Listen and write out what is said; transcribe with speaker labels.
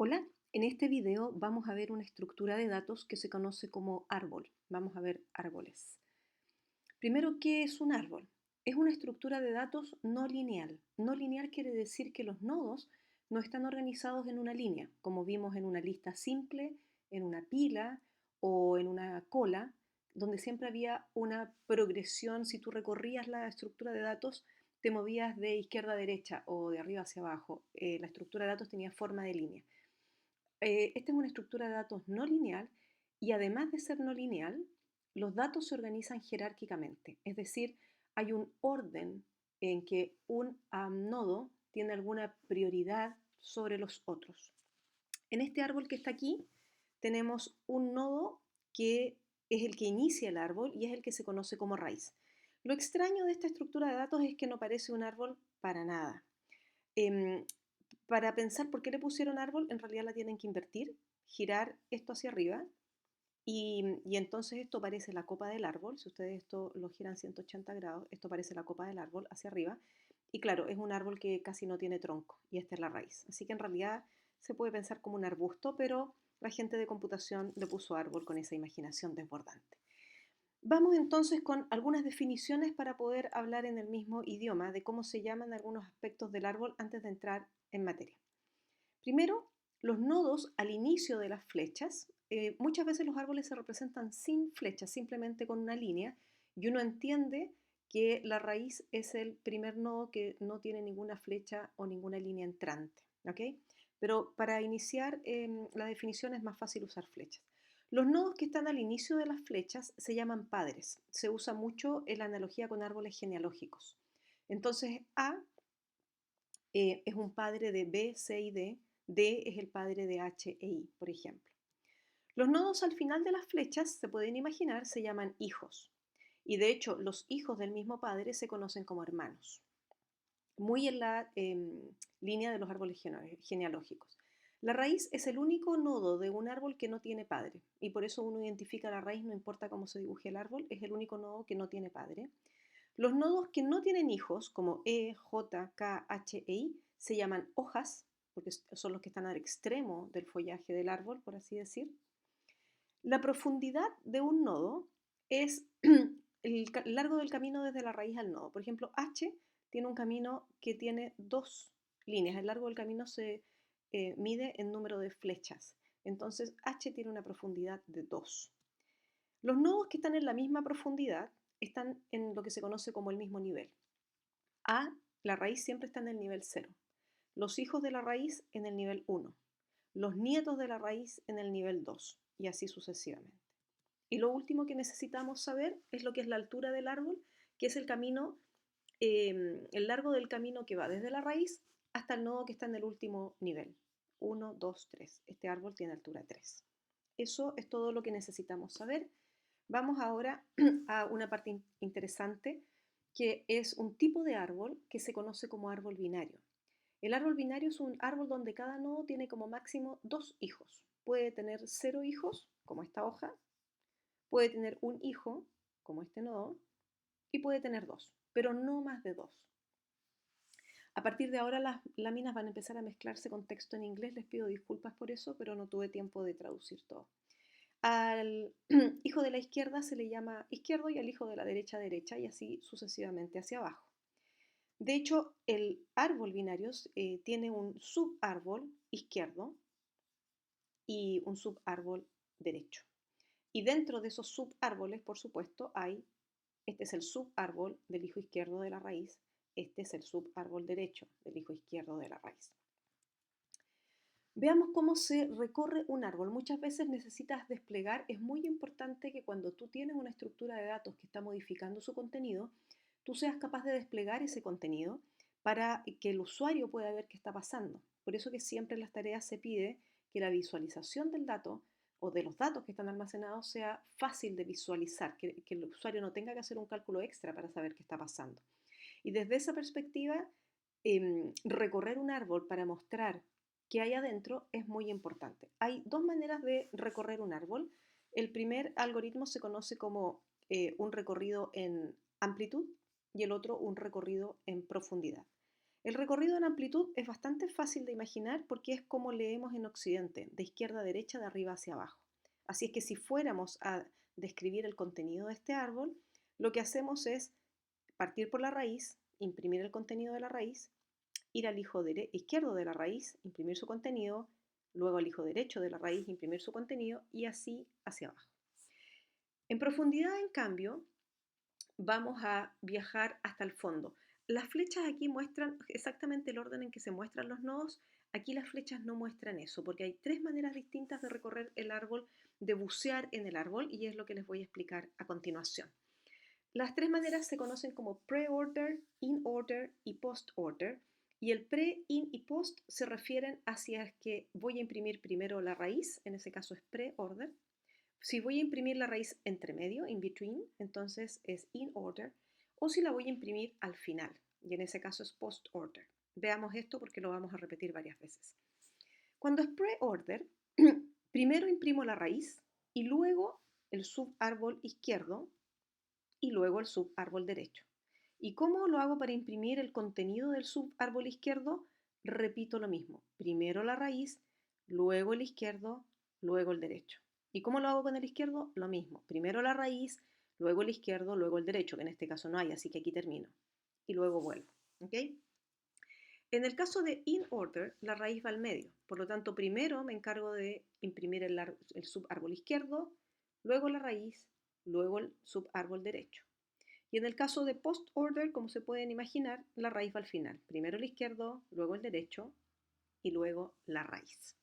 Speaker 1: Hola, en este video vamos a ver una estructura de datos que se conoce como árbol. Vamos a ver árboles. Primero, ¿qué es un árbol? Es una estructura de datos no lineal. No lineal quiere decir que los nodos no están organizados en una línea, como vimos en una lista simple, en una pila o en una cola, donde siempre había una progresión. Si tú recorrías la estructura de datos, te movías de izquierda a derecha o de arriba hacia abajo. La estructura de datos tenía forma de línea. Esta es una estructura de datos no lineal y además de ser no lineal, los datos se organizan jerárquicamente, es decir, hay un orden en que un nodo tiene alguna prioridad sobre los otros. En este árbol que está aquí tenemos un nodo que es el que inicia el árbol y es el que se conoce como raíz. Lo extraño de esta estructura de datos es que no parece un árbol para nada. Em, para pensar por qué le pusieron árbol, en realidad la tienen que invertir, girar esto hacia arriba y entonces esto parece la copa del árbol. Si ustedes esto lo giran 180 grados, esto parece la copa del árbol hacia arriba. Y claro, es un árbol que casi no tiene tronco y esta es la raíz. Así que en realidad se puede pensar como un arbusto, pero la gente de computación le puso árbol con esa imaginación desbordante. Vamos entonces con algunas definiciones para poder hablar en el mismo idioma de cómo se llaman algunos aspectos del árbol antes de entrar en materia. Primero, los nodos al inicio de las flechas. Muchas veces los árboles se representan sin flechas, simplemente con una línea, y uno entiende que la raíz es el primer nodo que no tiene ninguna flecha o ninguna línea entrante. ¿Ok? Pero para iniciar la definición es más fácil usar flechas. Los nodos que están al inicio de las flechas se llaman padres. Se usa mucho en la analogía con árboles genealógicos. Entonces, A es un padre de B, C y D. D es el padre de H e I, por ejemplo. Los nodos al final de las flechas, se pueden imaginar, se llaman hijos. Y de hecho, los hijos del mismo padre se conocen como hermanos. Muy en la línea de los árboles genealógicos. La raíz es el único nodo de un árbol que no tiene padre. Y por eso uno identifica la raíz, no importa cómo se dibuje el árbol, es el único nodo que no tiene padre. Los nodos que no tienen hijos, como E, J, K, H e I, se llaman hojas, porque son los que están al extremo del follaje del árbol, por así decir. La profundidad de un nodo es el largo del camino desde la raíz al nodo. Por ejemplo, H tiene un camino que tiene dos líneas. El largo del camino se mide en número de flechas. Entonces, H tiene una profundidad de 2. Los nodos que están en la misma profundidad están en lo que se conoce como el mismo nivel. A, la raíz siempre está en el nivel 0. Los hijos de la raíz en el nivel 1. Los nietos de la raíz en el nivel 2. Y así sucesivamente. Y lo último que necesitamos saber es lo que es la altura del árbol, que es el camino, el largo del camino que va desde la raíz hasta el nodo que está en el último nivel. 1, 2, 3. Este árbol tiene altura 3. Eso es todo lo que necesitamos saber. Vamos ahora a una parte interesante, que es un tipo de árbol que se conoce como árbol binario. El árbol binario es un árbol donde cada nodo tiene como máximo 2 hijos. Puede tener 0 hijos, como esta hoja, puede tener un hijo, como este nodo, y puede tener 2, pero no más de 2. A partir de ahora las láminas van a empezar a mezclarse con texto en inglés. Les pido disculpas por eso, pero no tuve tiempo de traducir todo. Al hijo de la izquierda se le llama izquierdo y al hijo de la derecha derecha y así sucesivamente hacia abajo. De hecho, el árbol binario tiene un subárbol izquierdo y un subárbol derecho. Y dentro de esos subárboles, por supuesto, este es el subárbol del hijo izquierdo de la raíz, este es el subárbol derecho del hijo izquierdo de la raíz. Veamos cómo se recorre un árbol. Muchas veces necesitas desplegar. Es muy importante que cuando tú tienes una estructura de datos que está modificando su contenido, tú seas capaz de desplegar ese contenido para que el usuario pueda ver qué está pasando. Por eso que siempre en las tareas se pide que la visualización del dato o de los datos que están almacenados sea fácil de visualizar, que el usuario no tenga que hacer un cálculo extra para saber qué está pasando. Y desde esa perspectiva, recorrer un árbol para mostrar qué hay adentro es muy importante. Hay dos maneras de recorrer un árbol. El primer algoritmo se conoce como un recorrido en amplitud y el otro un recorrido en profundidad. El recorrido en amplitud es bastante fácil de imaginar porque es como leemos en Occidente, de izquierda a derecha, de arriba hacia abajo. Así es que si fuéramos a describir el contenido de este árbol, lo que hacemos es partir por la raíz, imprimir el contenido de la raíz, ir al hijo izquierdo de la raíz, imprimir su contenido, luego al hijo derecho de la raíz, imprimir su contenido y así hacia abajo. En profundidad, en cambio, vamos a viajar hasta el fondo. Las flechas aquí muestran exactamente el orden en que se muestran los nodos. Aquí las flechas no muestran eso, porque hay tres maneras distintas de recorrer el árbol, de bucear en el árbol, y es lo que les voy a explicar a continuación. Las tres maneras se conocen como pre-order, in-order y post-order. Y el pre, in y post se refieren hacia que voy a imprimir primero la raíz, en ese caso es pre-order. Si voy a imprimir la raíz entre medio, in between, entonces es in order, o si la voy a imprimir al final, y en ese caso es post order. Veamos esto porque lo vamos a repetir varias veces. Cuando es pre-order, primero imprimo la raíz y luego el subárbol izquierdo y luego el subárbol derecho. ¿Y cómo lo hago para imprimir el contenido del subárbol izquierdo? Repito lo mismo. Primero la raíz, luego el izquierdo, luego el derecho. ¿Y cómo lo hago con el izquierdo? Lo mismo. Primero la raíz, luego el izquierdo, luego el derecho, que en este caso no hay, así que aquí termino. Y luego vuelvo. ¿Ok? En el caso de in order, la raíz va al medio. Por lo tanto, primero me encargo de imprimir el subárbol izquierdo, luego la raíz, luego el subárbol derecho. Y en el caso de post order, como se pueden imaginar, la raíz va al final. Primero el izquierdo, luego el derecho y luego la raíz.